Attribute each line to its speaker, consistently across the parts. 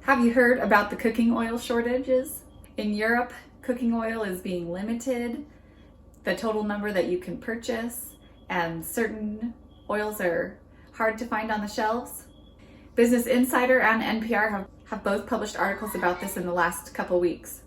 Speaker 1: Have you heard about the cooking oil shortages? In Europe, cooking oil is being limited, the total number that you can purchase, and certain oils are hard to find on the shelves. Business Insider and NPR have both published articles about this in the last couple weeks.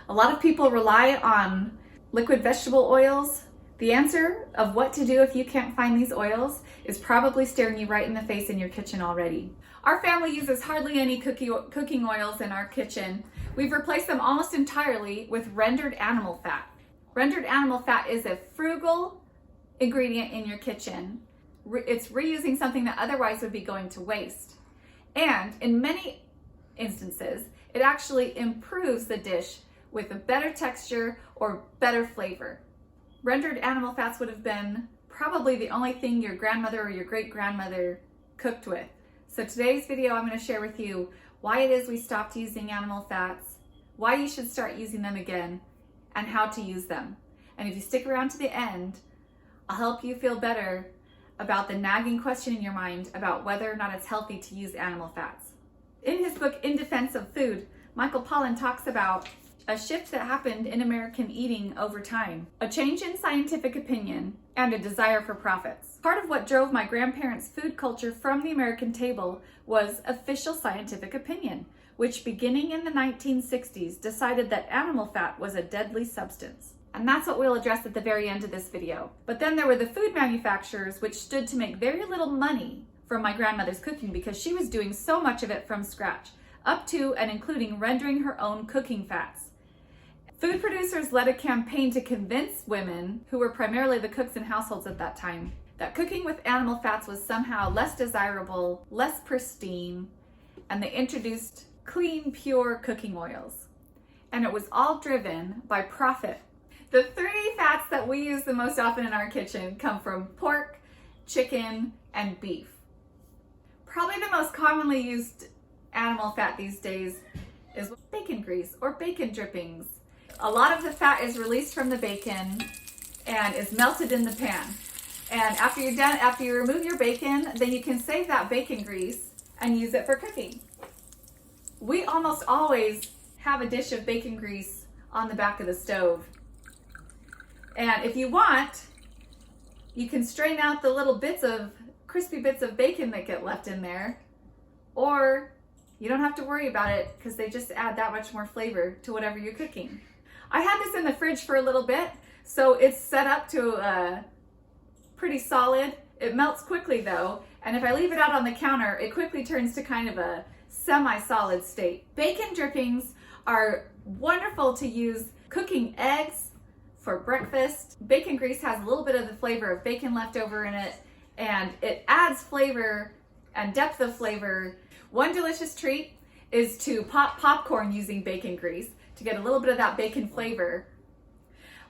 Speaker 1: A lot of people rely on liquid vegetable oils. The answer of what to do if you can't find these oils is probably staring you right in the face in your kitchen already. Our family uses hardly any cooking oils in our kitchen. We've replaced them almost entirely with rendered animal fat. Rendered animal fat is a frugal ingredient in your kitchen. It's reusing something that otherwise would be going to waste. And in many instances, it actually improves the dish with a better texture or better flavor. Rendered animal fats would have been probably the only thing your grandmother or your great-grandmother cooked with. So today's video, I'm going to share with you why it is we stopped using animal fats, why you should start using them again, and how to use them. And if you stick around to the end, I'll help you feel better about the nagging question in your mind about whether or not it's healthy to use animal fats. In his book, In Defense of Food, Michael Pollan talks about a shift that happened in American eating over time, a change in scientific opinion, and a desire for profits. Part of what drove my grandparents' food culture from the American table was official scientific opinion, which beginning in the 1960s decided that animal fat was a deadly substance. And that's what we'll address at the very end of this video. But then there were the food manufacturers, which stood to make very little money from my grandmother's cooking because she was doing so much of it from scratch, up to and including rendering her own cooking fats. Food producers led a campaign to convince women, who were primarily the cooks in households at that time, that cooking with animal fats was somehow less desirable, less pristine, and they introduced clean, pure cooking oils. And it was all driven by profit. The three fats that we use the most often in our kitchen come from pork, chicken, and beef. Probably the most commonly used animal fat these days is bacon grease or bacon drippings. A lot of the fat is released from the bacon and is melted in the pan. And after you're done, after you remove your bacon, then you can save that bacon grease and use it for cooking. We almost always have a dish of bacon grease on the back of the stove. And if you want, you can strain out the little crispy bits of bacon that get left in there, or you don't have to worry about it because they just add that much more flavor to whatever you're cooking. I had this in the fridge for a little bit, so it's set up to pretty solid. It melts quickly though, and if I leave it out on the counter, it quickly turns to kind of a semi-solid state. Bacon drippings are wonderful to use cooking eggs for breakfast. Bacon grease has a little bit of the flavor of bacon left over in it, and it adds flavor and depth of flavor. One delicious treat is to pop popcorn using bacon grease to get a little bit of that bacon flavor.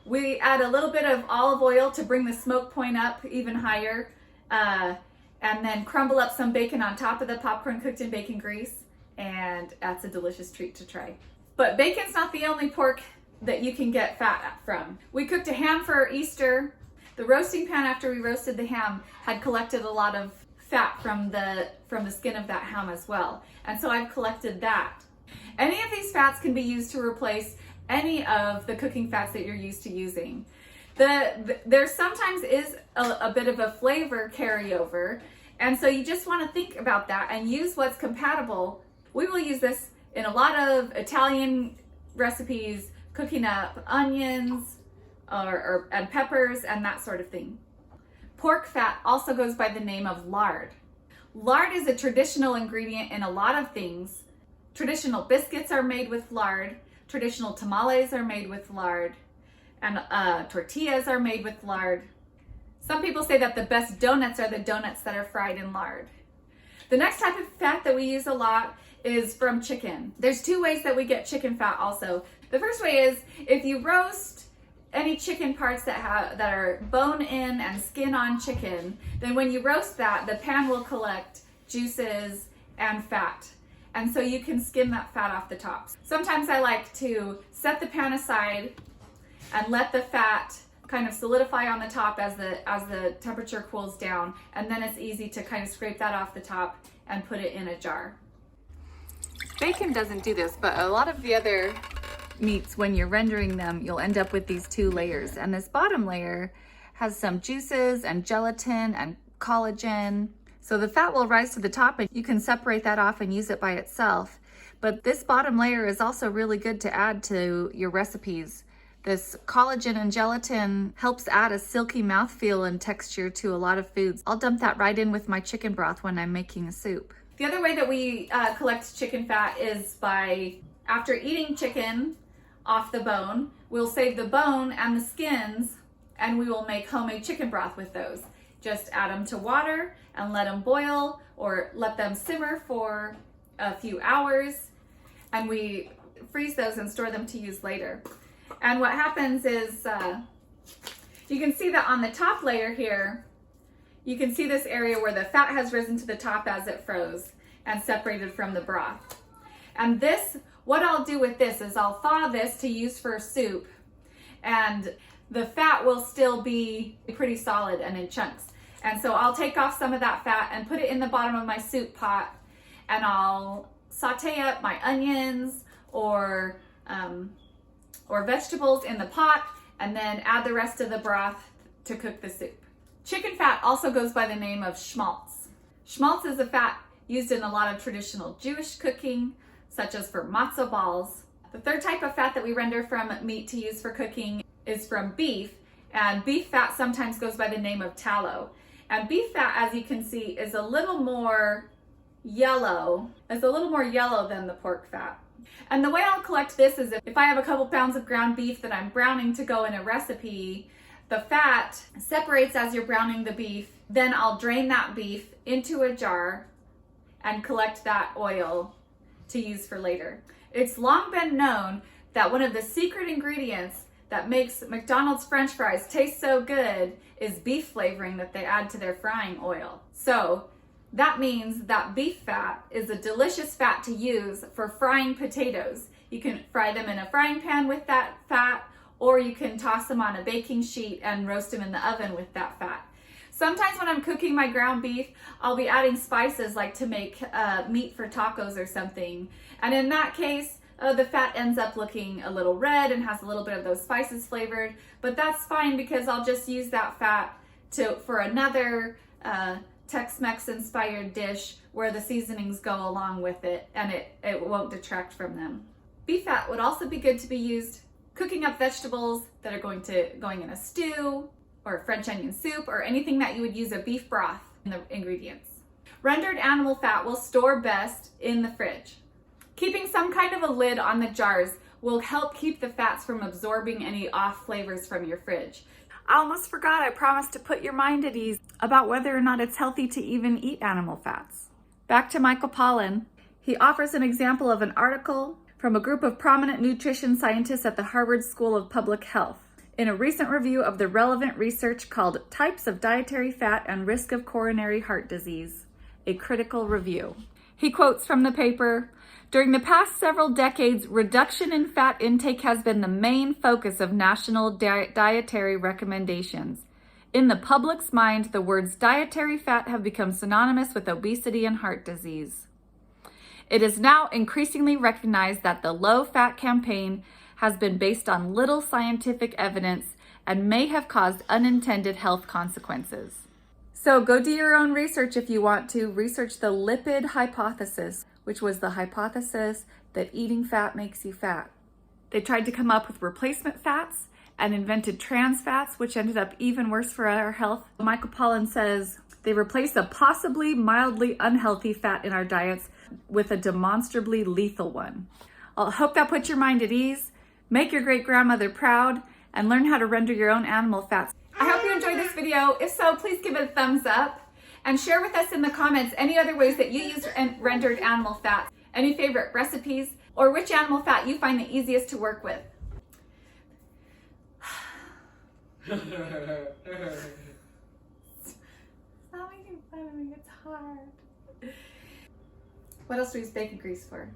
Speaker 1: We add a little bit of olive oil to bring the smoke point up even higher, and then crumble up some bacon on top of the popcorn cooked in bacon grease, and that's a delicious treat to try. But bacon's not the only pork that you can get fat from. We cooked a ham for Easter. The roasting pan after we roasted the ham had collected a lot of fat from the skin of that ham as well, and so I've collected that. Any of these fats can be used to replace any of the cooking fats that you're used to using. There sometimes is a bit of a flavor carryover, and so you just want to think about that and use what's compatible. We will use this in a lot of Italian recipes, cooking up onions and peppers and that sort of thing. Pork fat also goes by the name of lard. Lard is a traditional ingredient in a lot of things. Traditional biscuits are made with lard, traditional tamales are made with lard, and tortillas are made with lard. Some people say that the best donuts are the donuts that are fried in lard. The next type of fat that we use a lot is from chicken. There's two ways that we get chicken fat also. The first way is if you roast any chicken parts that are bone-in and skin-on chicken, then when you roast that, the pan will collect juices and fat. And so you can skim that fat off the top. Sometimes I like to set the pan aside and let the fat kind of solidify on the top as the temperature cools down, and then it's easy to kind of scrape that off the top and put it in a jar. Bacon doesn't do this, but a lot of the other meats, when you're rendering them, you'll end up with these two layers. And this bottom layer has some juices and gelatin and collagen. So the fat will rise to the top and you can separate that off and use it by itself. But this bottom layer is also really good to add to your recipes. This collagen and gelatin helps add a silky mouthfeel and texture to a lot of foods. I'll dump that right in with my chicken broth when I'm making a soup. The other way that we collect chicken fat is by, after eating chicken off the bone, we'll save the bone and the skins and we will make homemade chicken broth with those. Just add them to water and let them boil or let them simmer for a few hours, and we freeze those and store them to use later. And what happens is, you can see that on the top layer here, you can see this area where the fat has risen to the top as it froze and separated from the broth. And this, what I'll do with this is I'll thaw this to use for soup, and the fat will still be pretty solid and in chunks. And so I'll take off some of that fat and put it in the bottom of my soup pot, and I'll saute up my onions or vegetables in the pot, and then add the rest of the broth to cook the soup. Chicken fat also goes by the name of Schmaltz. Schmaltz is a fat used in a lot of traditional Jewish cooking, such as for matzah balls. The third type of fat that we render from meat to use for cooking is from beef, and beef fat sometimes goes by the name of tallow. And beef fat, as you can see, is a little more yellow. It's a little more yellow than the pork fat. And the way I'll collect this is if I have a couple pounds of ground beef that I'm browning to go in a recipe, the fat separates as you're browning the beef. Then I'll drain that beef into a jar and collect that oil to use for later. It's long been known that one of the secret ingredients that makes McDonald's French fries taste so good is beef flavoring that they add to their frying oil. So that means that beef fat is a delicious fat to use for frying potatoes. You can fry them in a frying pan with that fat, or you can toss them on a baking sheet and roast them in the oven with that fat. Sometimes when I'm cooking my ground beef, I'll be adding spices like to make meat for tacos or something. And in that case, the fat ends up looking a little red and has a little bit of those spices flavored, but that's fine because I'll just use that fat for another Tex-Mex inspired dish where the seasonings go along with it and it won't detract from them. Beef fat would also be good to be used cooking up vegetables that are going in a stew or a French onion soup or anything that you would use a beef broth in the ingredients. Rendered animal fat will store best in the fridge. Keeping some kind of a lid on the jars will help keep the fats from absorbing any off flavors from your fridge. I almost forgot, I promised to put your mind at ease about whether or not it's healthy to even eat animal fats. Back to Michael Pollan. He offers an example of an article from a group of prominent nutrition scientists at the Harvard School of Public Health in a recent review of the relevant research called Types of Dietary Fat and Risk of Coronary Heart Disease, a critical review. He quotes from the paper, "During the past several decades, reduction in fat intake has been the main focus of national dietary recommendations. In the public's mind, the words dietary fat have become synonymous with obesity and heart disease. It is now increasingly recognized that the low-fat campaign has been based on little scientific evidence and may have caused unintended health consequences." So go do your own research if you want to. Research the lipid hypothesis, which was the hypothesis that eating fat makes you fat. They tried to come up with replacement fats and invented trans fats, which ended up even worse for our health. Michael Pollan says they replaced a possibly mildly unhealthy fat in our diets with a demonstrably lethal one. I hope that puts your mind at ease. Make your great grandmother proud and learn how to render your own animal fats. I hope you enjoyed this video. If so, please give it a thumbs up and share with us in the comments any other ways that you use rendered animal fat, any favorite recipes, or which animal fat you find the easiest to work with. Stop making fun of me, it's hard. What else do we use bacon grease for?